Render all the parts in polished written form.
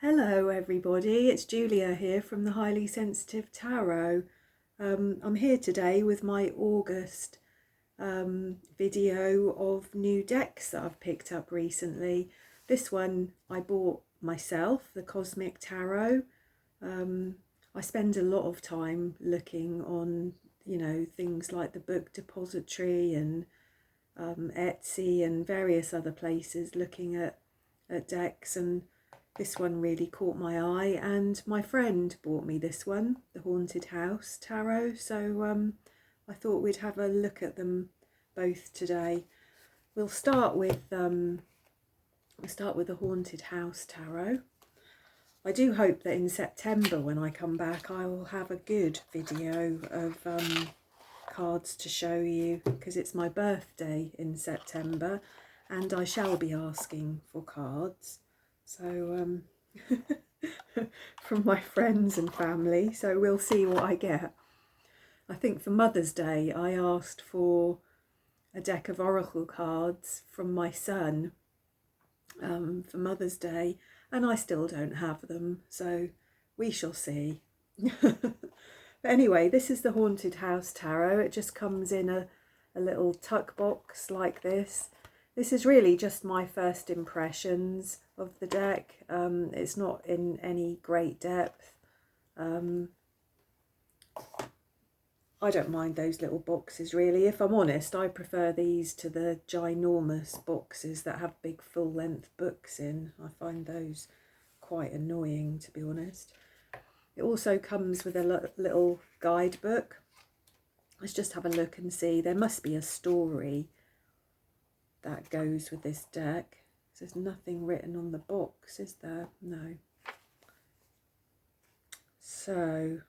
Hello everybody, it's Julia here from the Highly Sensitive Tarot. I'm here today with my August video of new decks that I've picked up recently. This one I bought myself, the Cosmic Tarot. I spend a lot of time looking on, things like the Book Depository and Etsy and various other places looking at decks, and this one really caught my eye, and my friend bought me this one, the Haunted House Tarot, so I thought we'd have a look at them both today. We'll start with the Haunted House Tarot. I do hope that in September when I come back I will have a good video of cards to show you, because it's my birthday in September and I shall be asking for cards. So from my friends and family, so we'll see what I get. I think for Mother's Day I asked for a deck of oracle cards from my son for Mother's Day, and I still don't have them, so we shall see. But anyway, this is the Haunted House Tarot. It just comes in a little tuck box like this. This is really just my first impressions of the deck. It's not in any great depth. I don't mind those little boxes really. If I'm honest, I prefer these to the ginormous boxes that have big full-length books in. I find those quite annoying, to be honest. It also comes with a little guidebook. Let's just have a look and see. There must be a story that goes with this deck. There's nothing written on the box, is there? No. So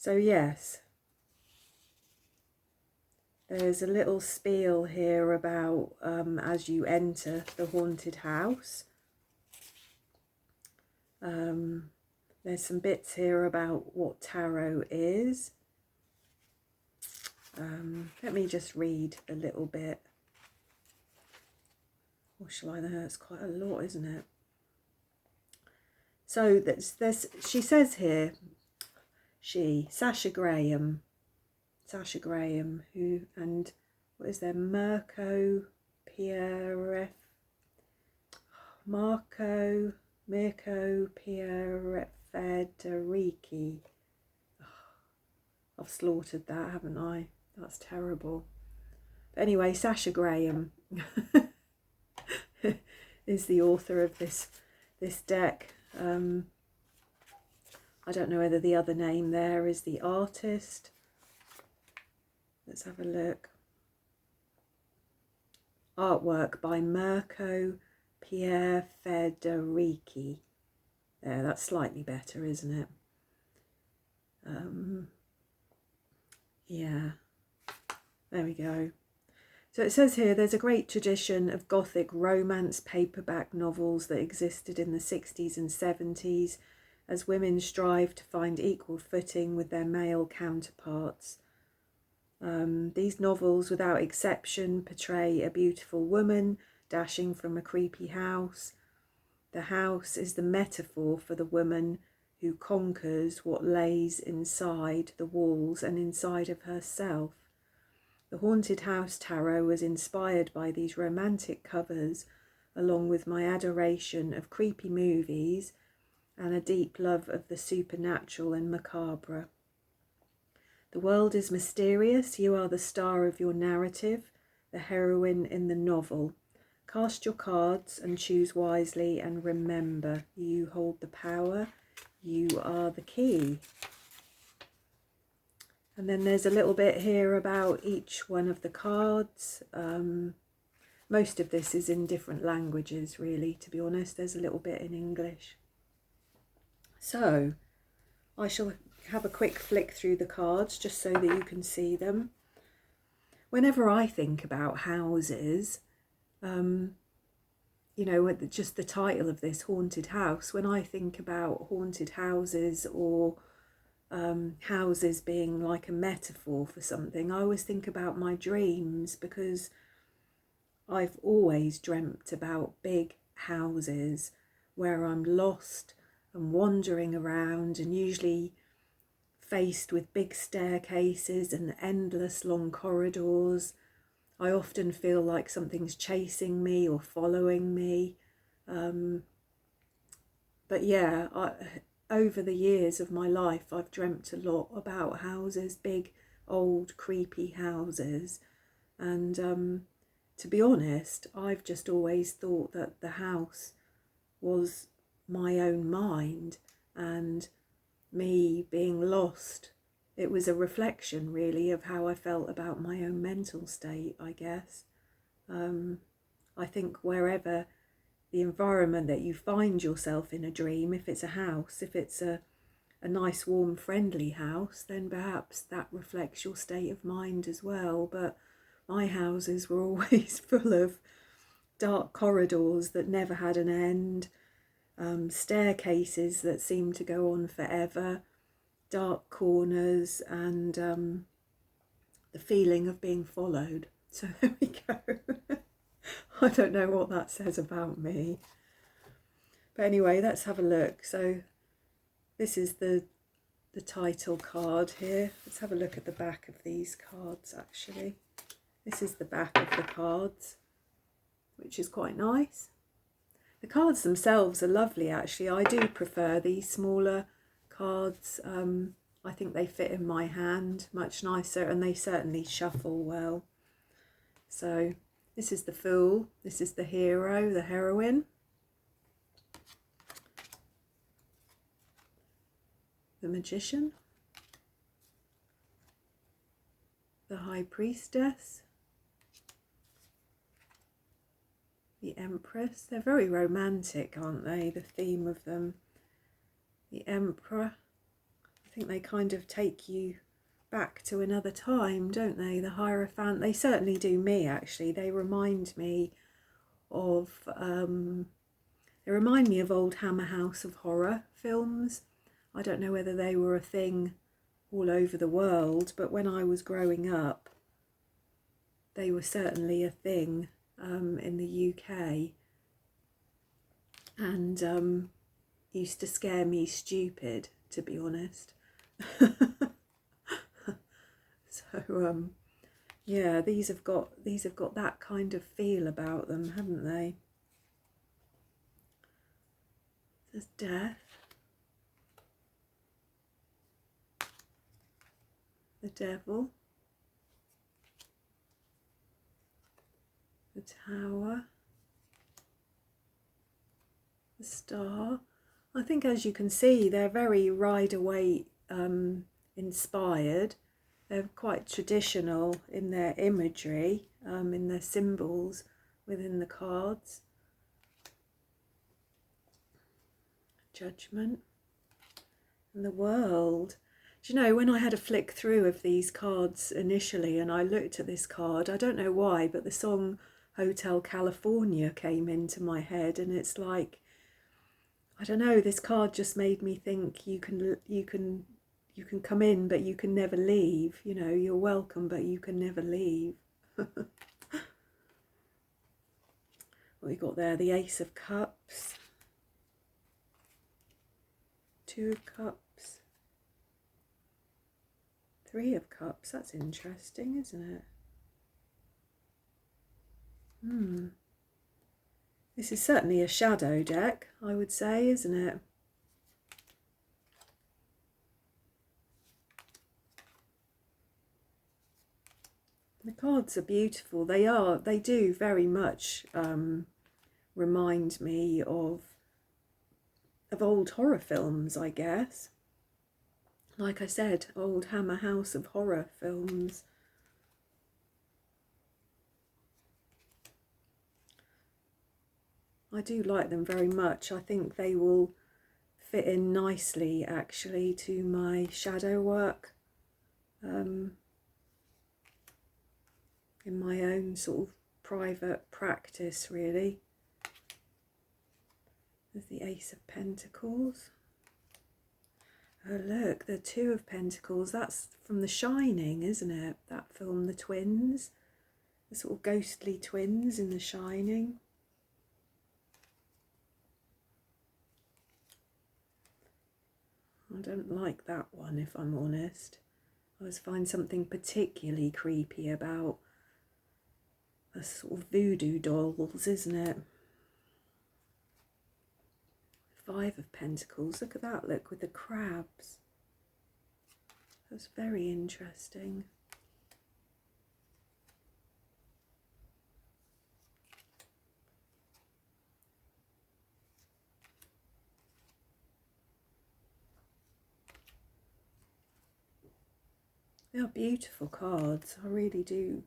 yes, there's a little spiel here about as you enter the haunted house. There's some bits here about what tarot is. Let me just read a little bit. Or shall I? Know it's quite a lot, isn't it? So she says here, Sasha Graham, who, and what is there, Mirko Pierre Federici. I've slaughtered that, haven't I? That's terrible. But anyway, Sasha Graham is the author of this deck. I don't know whether the other name there is the artist. Let's have a look. Artwork by Mirko Pierre Federici. There, that's slightly better, isn't it? Yeah, there we go. So it says here, there's a great tradition of Gothic romance paperback novels that existed in the 60s and 70s as women strive to find equal footing with their male counterparts. These novels, without exception, portray a beautiful woman dashing from a creepy house. The house is the metaphor for the woman who conquers what lays inside the walls and inside of herself. The Haunted House Tarot was inspired by these romantic covers, along with my adoration of creepy movies and a deep love of the supernatural and macabre. The world is mysterious. You are the star of your narrative, the heroine in the novel. Cast your cards and choose wisely, and remember, you hold the power. You are the key. And then there's a little bit here about each one of the cards. Most of this is in different languages, really, to be honest. There's a little bit in English. So I shall have a quick flick through the cards just so that you can see them. Whenever I think about houses, just the title of this, Haunted House, when I think about haunted houses or houses being like a metaphor for something, I always think about my dreams, because I've always dreamt about big houses where I'm lost and wandering around, and usually faced with big staircases and endless long corridors. I often feel like something's chasing me or following me. But yeah, over the years of my life, I've dreamt a lot about houses, big, old, creepy houses. And to be honest, I've just always thought that the house was my own mind, and me being lost. It was a reflection, really, of how I felt about my own mental state, I guess. I think wherever the environment that you find yourself in a dream, if it's a house, if it's a nice, warm, friendly house, then perhaps that reflects your state of mind as well. But my houses were always full of dark corridors that never had an end, staircases that seemed to go on forever, dark corners, and the feeling of being followed. So there we go. I don't know what that says about me. But anyway, let's have a look. So this is the title card here. Let's have a look at the back of these cards, actually. This is the back of the cards, which is quite nice. The cards themselves are lovely, actually. I do prefer these smaller cards. I think they fit in my hand much nicer, and they certainly shuffle well. So this is the Fool, this is the Hero, the Heroine, the Magician, the High Priestess, the Empress. They're very romantic, aren't they, the theme of them. The Emperor. I think they kind of take you back to another time, don't they? The Hierophant. They certainly do me, actually. They remind me of old Hammer House of Horror films. I don't know whether they were a thing all over the world, but when I was growing up, they were certainly a thing in the UK, and used to scare me stupid, to be honest. So yeah, these have got that kind of feel about them, haven't they? There's Death, the Devil, the Tower, the Star. I think, as you can see, they're very Rider-Waite inspired. They're quite traditional in their imagery, in their symbols within the cards. Judgment and the World. Do you know, when I had a flick through of these cards initially and I looked at this card, I don't know why, but the song Hotel California came into my head, and it's like, I don't know, this card just made me think you can come in, but you can never leave. You know, you're welcome, but you can never leave. What we got there? The Ace of Cups, Two of Cups, Three of Cups. That's interesting, isn't it? This is certainly a shadow deck, I would say, isn't it? The cards are beautiful. They do very much remind me of old horror films, I guess. Like I said, old Hammer House of Horror films. I do like them very much. I think they will fit in nicely, actually, to my shadow work. In my own sort of private practice, really. There's the Ace of Pentacles. Oh look, the Two of Pentacles. That's from The Shining, isn't it? That film, the twins. The sort of ghostly twins in The Shining. I don't like that one, if I'm honest. I always find something particularly creepy about the sort of voodoo dolls, isn't it? Five of Pentacles. Look at that, look, with the crabs. That's very interesting. They are beautiful cards. I really do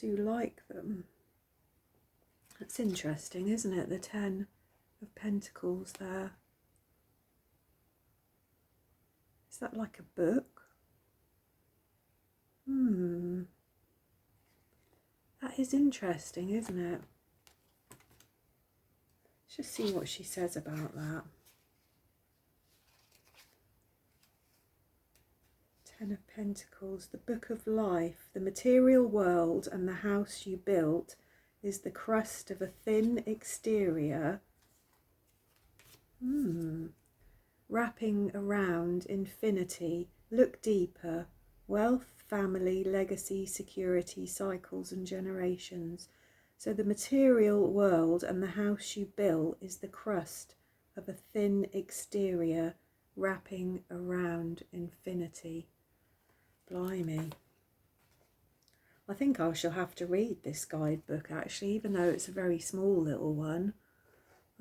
like them. That's interesting, isn't it? The 10 of Pentacles there. Is that like a book? That is interesting, isn't it? Let's just see what she says about that. 10 of Pentacles, the book of life, the material world and the house you built is the crust of a thin exterior, wrapping around infinity. Look deeper. Wealth, family, legacy, security, cycles and generations. So the material world and the house you built is the crust of a thin exterior, wrapping around infinity. Blimey. I think I shall have to read this guidebook actually, even though it's a very small little one.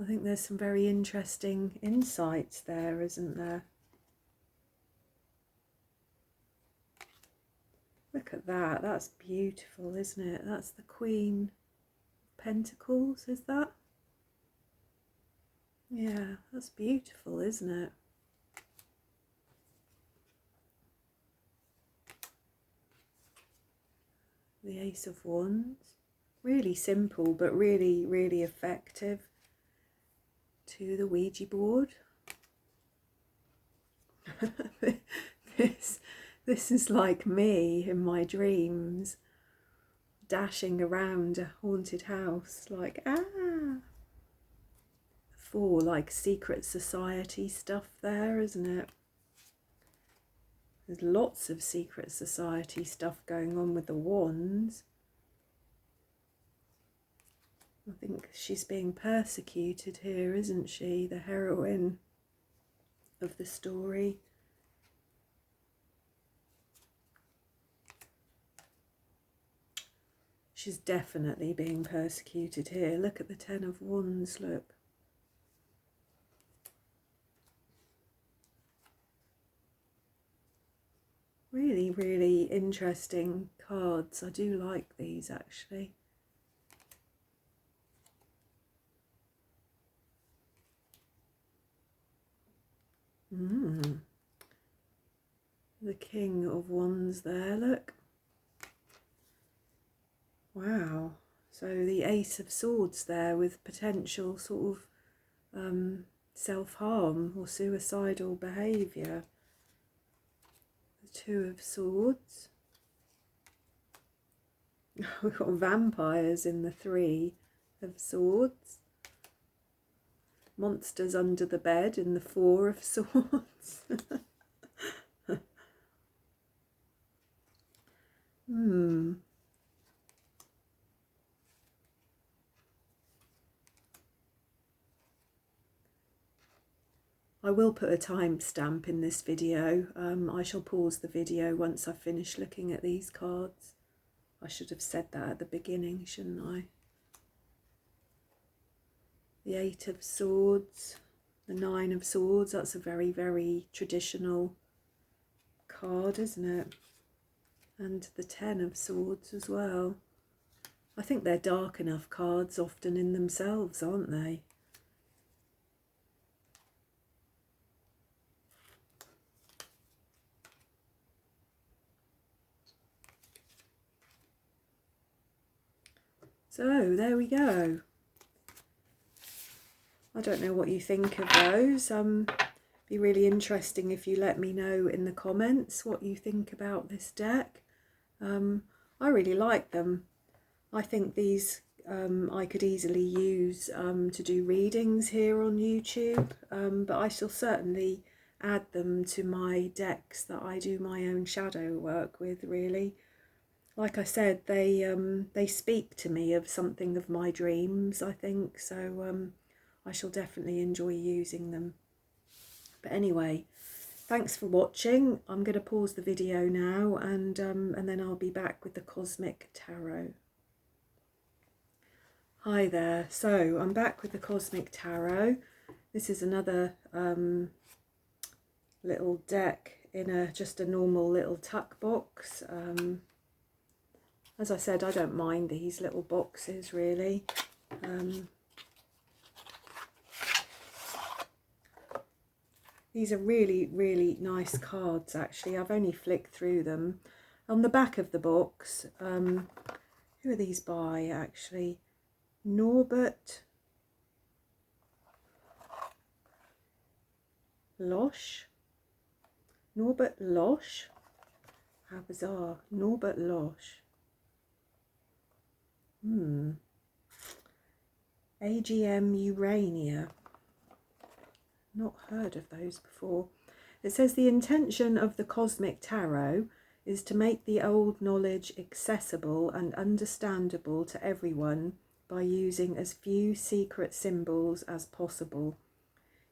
I think there's some very interesting insights there, isn't there? Look at that, that's beautiful, isn't it? That's the Queen of Pentacles, is that? Yeah, that's beautiful, isn't it? The Ace of Wands. Really simple, but really, really effective. To the Ouija board. This is like me in my dreams, dashing around a haunted house, like, for like secret society stuff there, isn't it? There's lots of secret society stuff going on with the wands. I think she's being persecuted here, isn't she? The heroine of the story. She's definitely being persecuted here. Look at the 10 of Wands, look. Really, really interesting cards. I do like these actually. The King of Wands there, look. Wow. So the Ace of Swords there with potential sort of self-harm or suicidal behaviour. The Two of Swords. We've got vampires in the Three of Swords. Monsters under the bed in the Four of Swords. I will put a timestamp in this video. I shall pause the video once I've finished looking at these cards. I should have said that at the beginning, shouldn't I? The Eight of Swords, the Nine of Swords, that's a very, very traditional card, isn't it? And the 10 of Swords as well. I think they're dark enough cards often in themselves, aren't they? So there we go. I don't know what you think of those. Be really interesting if you let me know in the comments what you think about this deck. I really like them. I think these I could easily use to do readings here on YouTube, but I shall certainly add them to my decks that I do my own shadow work with, really. Like I said, they speak to me of something of my dreams, I think, so I shall definitely enjoy using them. But anyway, thanks for watching. I'm going to pause the video now, and then I'll be back with the Cosmic Tarot. Hi there, so I'm back with the Cosmic Tarot. This is another little deck in just a normal little tuck box. As I said, I don't mind these little boxes really. These are really, really nice cards actually. I've only flicked through them. On the back of the box, who are these by actually? Norbert Losch. Norbert Losch. How bizarre. Norbert Losch. AGM Urania. Not heard of those before. It says the intention of the Cosmic Tarot is to make the old knowledge accessible and understandable to everyone by using as few secret symbols as possible.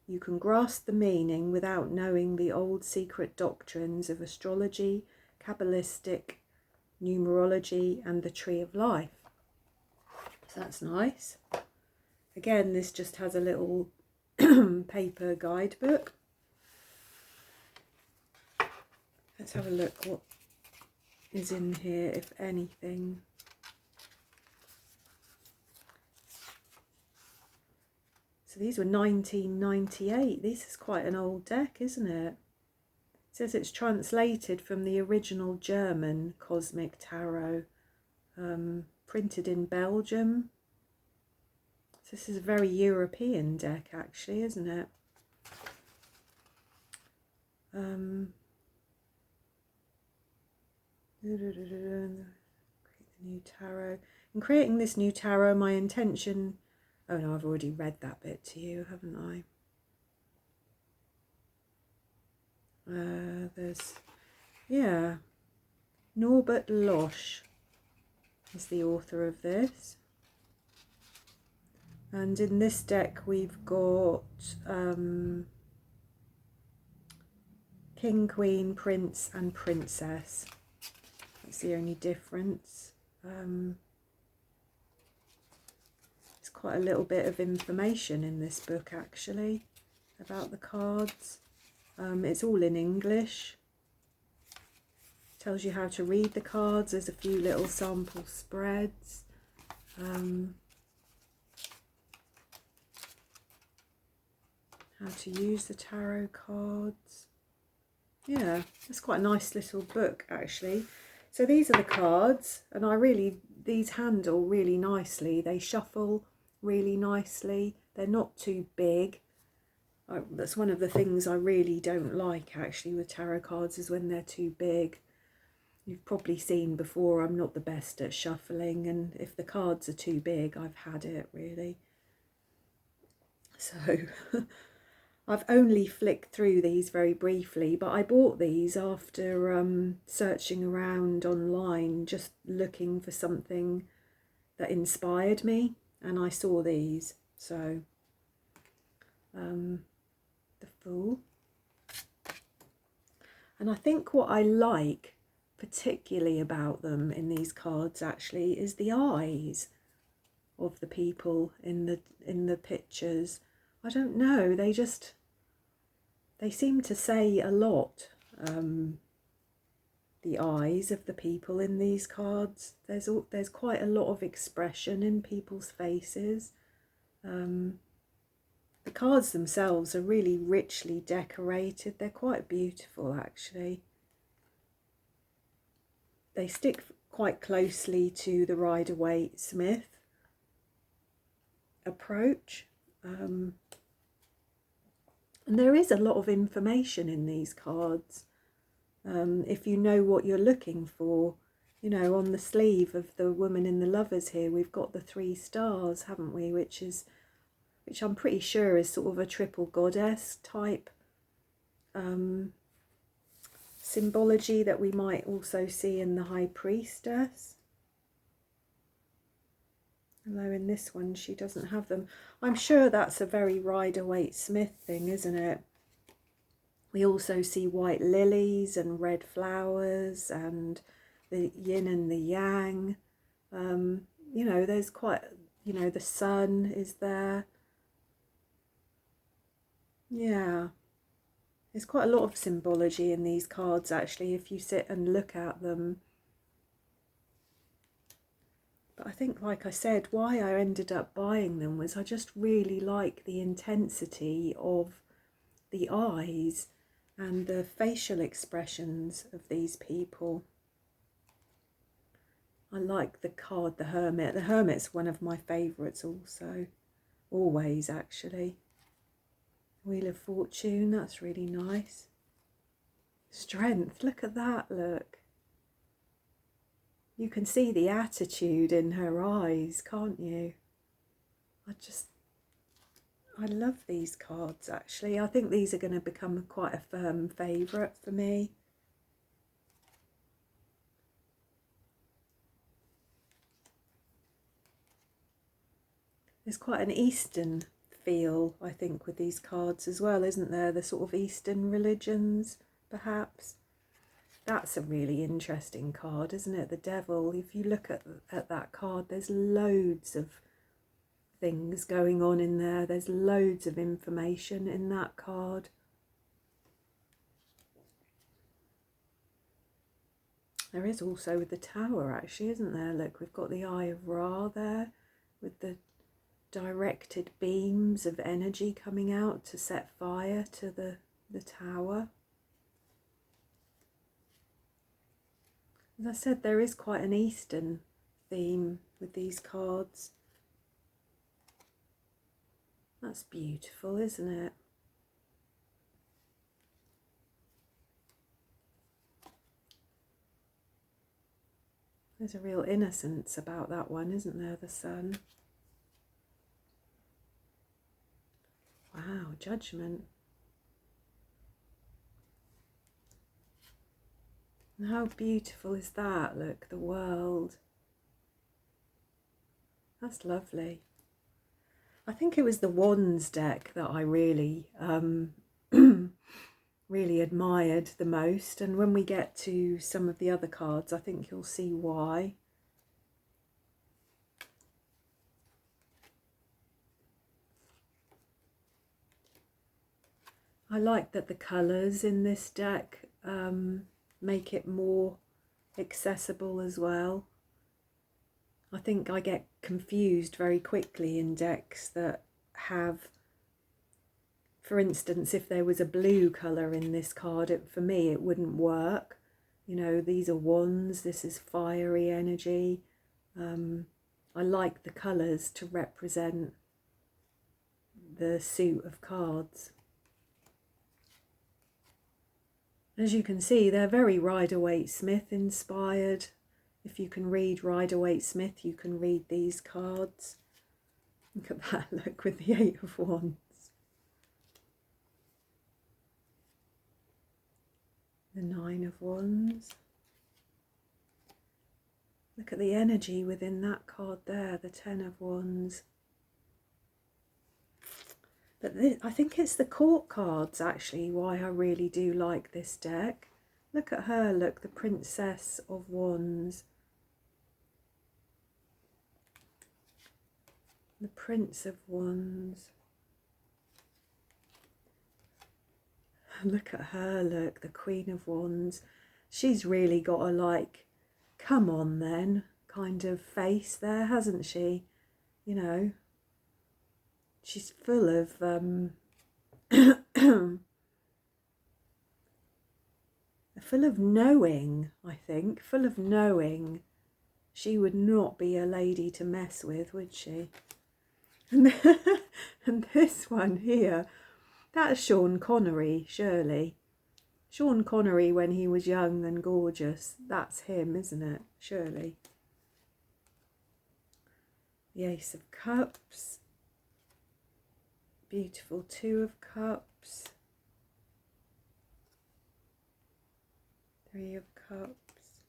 You can grasp the meaning without knowing the old secret doctrines of astrology, Kabbalistic, numerology, and the Tree of Life. So that's nice. Again, this just has a little paper guidebook. Let's have a look what is in here, if anything. So these were 1998. This is quite an old deck, isn't it? It says it's translated from the original German Cosmic Tarot, printed in Belgium. So this is a very European deck actually, isn't it? Create the new tarot. In creating this new tarot, my intention... Oh no, I've already read that bit to you, haven't I? Yeah, Norbert Losch is the author of this. And in this deck we've got King, Queen, Prince and Princess. That's the only difference. There's quite a little bit of information in this book actually about the cards. It's all in English. Tells you how to read the cards. There's a few little sample spreads. How to use the tarot cards. Yeah, it's quite a nice little book actually. So these are the cards, and these handle really nicely. They shuffle really nicely. They're not too big. That's one of the things I really don't like actually with tarot cards, is when they're too big. You've probably seen before, I'm not the best at shuffling, and if the cards are too big, I've had it really. So I've only flicked through these very briefly, but I bought these after searching around online, just looking for something that inspired me, and I saw these. So the Fool. And I think what I like particularly about them in these cards actually is the eyes of the people in the pictures. I don't know, they seem to say a lot, the eyes of the people in these cards. There's quite a lot of expression in people's faces. The cards themselves are really richly decorated. They're quite beautiful actually. They stick quite closely to the Rider-Waite-Smith approach. And there is a lot of information in these cards. If you know what you're looking for, you know, on the sleeve of the Woman in the Lovers here, we've got the 3 stars, haven't we? Which I'm pretty sure is sort of a triple goddess type symbology that we might also see in the High Priestess. Although in this one she doesn't have them. I'm sure that's a very Rider-Waite-Smith thing, isn't it? We also see white lilies and red flowers and the yin and the yang. You know, there's quite, you know, the sun is there. Yeah. There's quite a lot of symbology in these cards, actually, if you sit and look at them. But I think, like I said, why I ended up buying them was I just really like the intensity of the eyes and the facial expressions of these people. I like the card, the Hermit. The Hermit's one of my favourites also. Always, actually. Wheel of Fortune, that's really nice. Strength, look at that, look. You can see the attitude in her eyes, can't you? I love these cards, actually. I think these are going to become quite a firm favourite for me. There's quite an Eastern feel, I think, with these cards as well, isn't there? The sort of Eastern religions, perhaps. That's a really interesting card, isn't it? The Devil. If you look at that card, there's loads of things going on in there. There's loads of information in that card. There is also with the Tower, actually, isn't there? Look, we've got the Eye of Ra there with the directed beams of energy coming out to set fire to the Tower. As I said, there is quite an Eastern theme with these cards. That's beautiful, isn't it? There's a real innocence about that one, isn't there? The Sun. Wow, Judgment. And how beautiful is that? Look, the world. That's lovely. I think it was the Wands deck that I really, really admired the most. And when we get to some of the other cards, I think you'll see why. I like that the colours in this deck make it more accessible as well. I think I get confused very quickly in decks that have, for instance, if there was a blue colour in this card, for me it wouldn't work. You know, these are wands, this is fiery energy. I like the colours to represent the suit of cards. As you can see, they're very Rider-Waite-Smith inspired. If you can read Rider-Waite-Smith, you can read these cards. Look at that, look, with the Eight of Wands. The Nine of Wands. Look at the energy within that card there, the Ten of Wands. But I think it's the court cards, actually, why I really do like this deck. Look at her, look, the Princess of Wands. The Prince of Wands. Look at her, look, the Queen of Wands. She's really got a, like, come on then, kind of face there, hasn't she? You know, she's full of full of knowing, I think, full of knowing. She would not be a lady to mess with, would she? And this one here, that's Sean Connery, surely. Sean Connery when he was young and gorgeous, that's him, isn't it? Surely. The Ace of Cups. Beautiful Two of Cups. Three of Cups.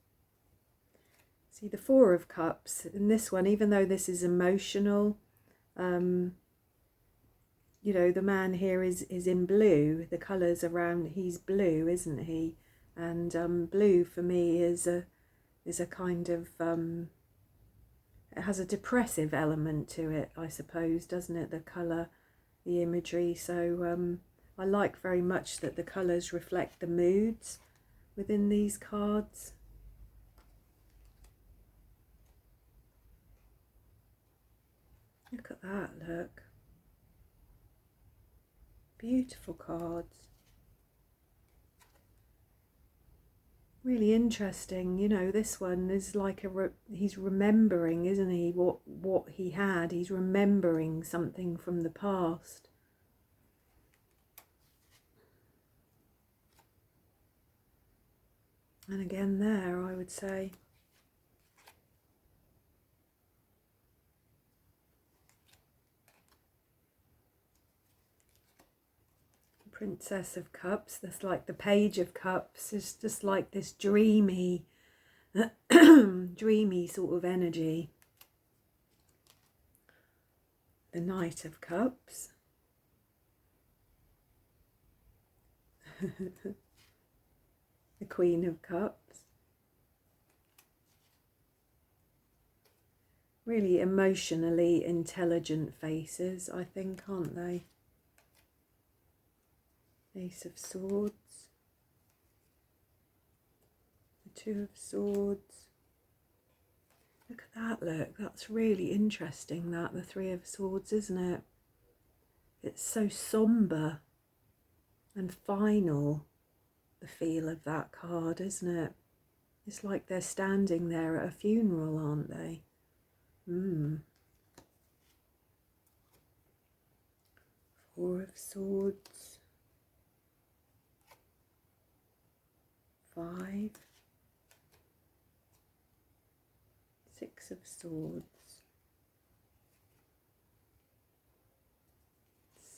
See, the Four of Cups in this one, even though this is emotional, you know, the man here is in blue. The colours around, he's blue, isn't he? And blue for me is a kind of, it has a depressive element to it, I suppose, doesn't it? The colour, the imagery. So I like very much that the colours reflect the moods within these cards. Look at that, look. Beautiful cards. Really interesting. You know, this one is like he's remembering, isn't he, what he had. He's remembering something from the past. And again there, I would say. Princess of Cups, that's like the Page of Cups. It's just like this dreamy, dreamy sort of energy. The Knight of Cups. The Queen of Cups. Really emotionally intelligent faces, I think, aren't they? Ace of Swords. The Two of Swords. Look at that, look. That's really interesting, that, the Three of Swords, isn't it? It's so sombre and final, the feel of that card, isn't it? It's like they're standing there at a funeral, aren't they? Four of Swords. 5. 6 of Swords.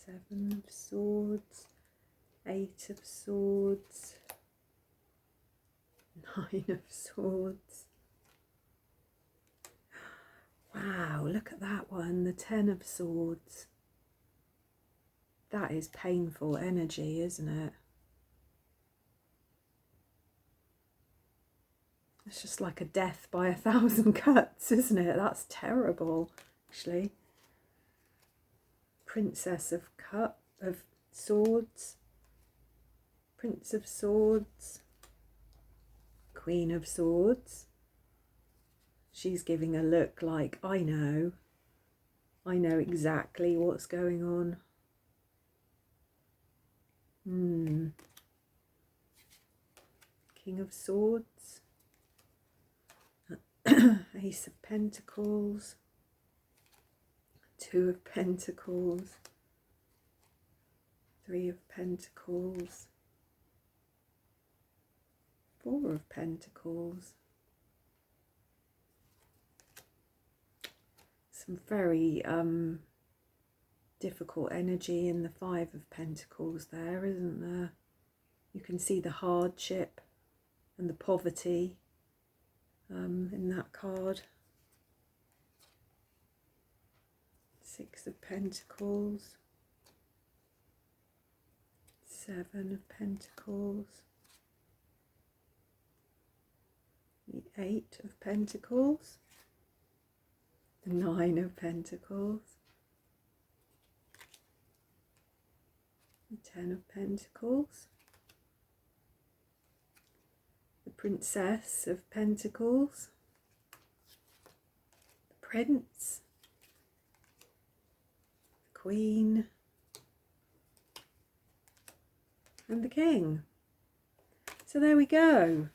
7 of Swords. 8 of Swords. 9 of Swords. Wow, look at that one, the 10 of Swords. That is painful energy, isn't it? It's just like a death by 1,000 cuts, isn't it? That's terrible, actually. Princess of Swords. Prince of Swords. Queen of Swords. She's giving a look like, I know exactly what's going on. King of Swords. Ace of Pentacles. 2 of Pentacles. 3 of Pentacles. 4 of Pentacles. Some very difficult energy in the 5 of Pentacles there, isn't there? You can see the hardship and the poverty in that card. 6 of Pentacles. 7 of Pentacles. The 8 of Pentacles. The 9 of Pentacles. The 10 of Pentacles. The Princess of Pentacles. The Prince. The Queen. And the King. So there we go.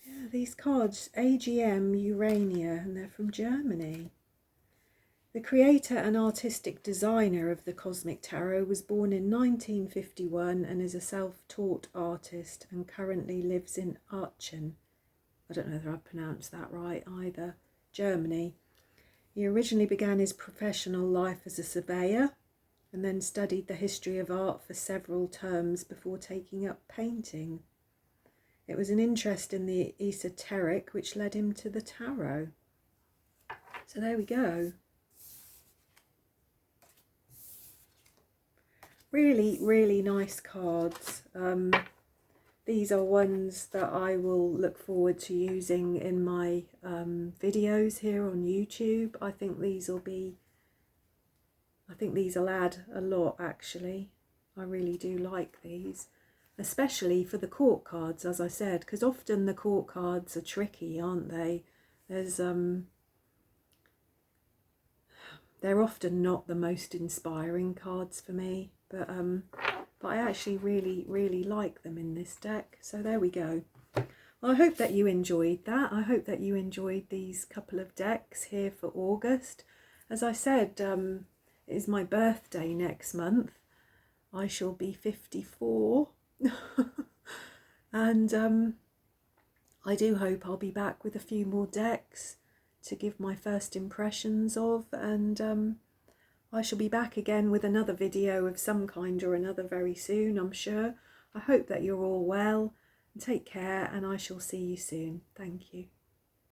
Yeah, these cards, AGM Urania, and they're from Germany. The creator and artistic designer of the Cosmic Tarot was born in 1951 and is a self-taught artist and currently lives in Aachen. I don't know whether I pronounced that right either. Germany. He originally began his professional life as a surveyor and then studied the history of art for several terms before taking up painting. It was an interest in the esoteric which led him to the tarot. So there we go. Really, really nice cards. These are ones that I will look forward to using in my videos here on YouTube. I think these will add a lot, actually. I really do like these, especially for the court cards, as I said, because often the court cards are tricky, aren't they? They're often not the most inspiring cards for me, but I actually really like them in this deck. So there we go. Well, I hope that you enjoyed that. I hope that you enjoyed these couple of decks here for August. As I said, it is my birthday next month. I shall be 54. And I do hope I'll be back with a few more decks to give my first impressions of, and I shall be back again with another video of some kind or another very soon, I'm sure. I hope that you're all well, and take care, and I shall see you soon. Thank you.